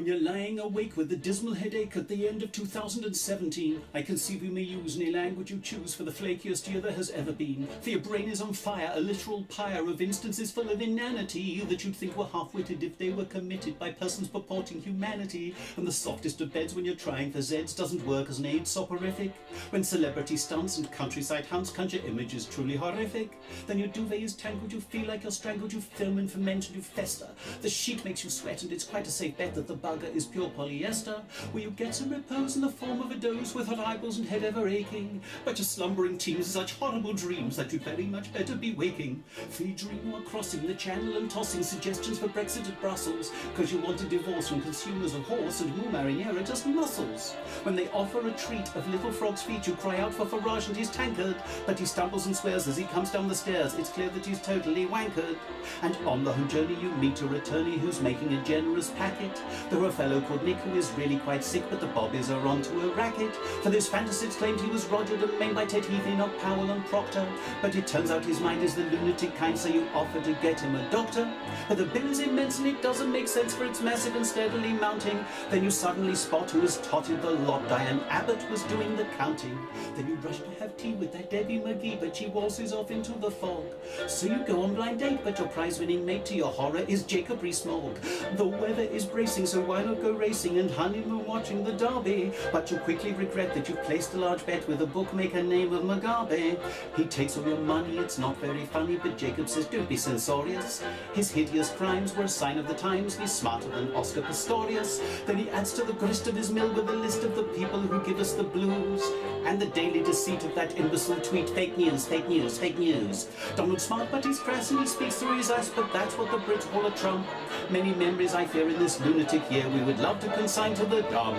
When you're lying awake with a dismal headache at the end of 2017, I conceive you may use any language you choose for the flakiest year there has ever been. For your brain is on fire, a literal pyre of instances full of inanity that you'd think were half-witted if they were committed by persons purporting humanity. And the softest of beds when you're trying for Zeds doesn't work as an aid soporific. When celebrity stunts and countryside hunts conjure images truly horrific, then your duvet is tangled, you feel like you're strangled, you film and ferment and you fester. The sheet makes you sweat and it's quite a safe bet that the bugger is pure polyester, where you get some repose in the form of a doze with hot eyeballs and head ever aching. But your slumbering teams are such horrible dreams that you'd very much better be waking. For you dream while crossing the channel and tossing suggestions for Brexit at Brussels, cause you want a divorce from consumers of horse and mou marinera just mussels. When they offer a treat of little frog's feet, you cry out for Farage and his tankard, but he stumbles and swears as he comes down the stairs. It's clear that he's totally wankered. And on the home journey you meet a attorney who's making a generous packet. There a fellow called Nick who is really quite sick, but the bobbies are onto a racket. For this fantasist claimed he was rogered and maimed by Ted Heathy, not Powell and Proctor. But it turns out his mind is the lunatic kind, so you offer to get him a doctor. But the bill is immense and it doesn't make sense, for it's massive and steadily mounting. Then you suddenly spot who has totted the lot. Diane Abbott was doing the counting. Then you rush to have tea with that Debbie McGee, but she waltzes off into the fog. So you go on blind date, but your prize-winning mate to your horror is Jacob Rees-Mogg. The weather is bracing, so why not go racing and honeymoon watching the derby? But you quickly regret that you've placed a large bet with a bookmaker named Mugabe. He takes all your money, it's not very funny, but Jacob says don't be censorious. His hideous crimes were a sign of the times, he's smarter than Oscar Pistorius. Then he adds to the grist of his mill with a list of the people who give us the blues. And the daily deceit of that imbecile tweet, fake news, fake news, fake news. Donald's smart but he's crass and he speaks through his ass, but that's what the Brits call a Trump. Many memories I fear in this lunatic year we would love to consign to the dump.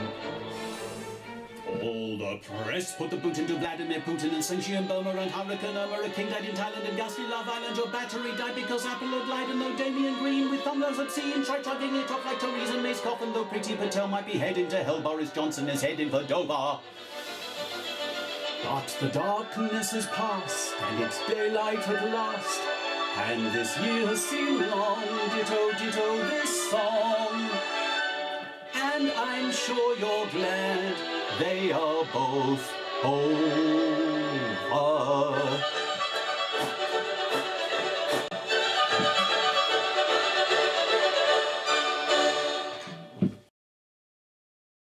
All the press put the boot into Vladimir Putin and Sanctuary Burma and Hurricane Irma. A king died in Thailand and ghastly Love Island. Your battery died because Apple had lied. And though Damien Green with thumbnails obscene tried chugging it off like Theresa May's coffin, though Priti Patel might be heading to hell, Boris Johnson is heading for Dover. But the darkness is past and it's daylight at last, and this year has seemed long, ditto, ditto this song. And I'm sure you're glad they are both over.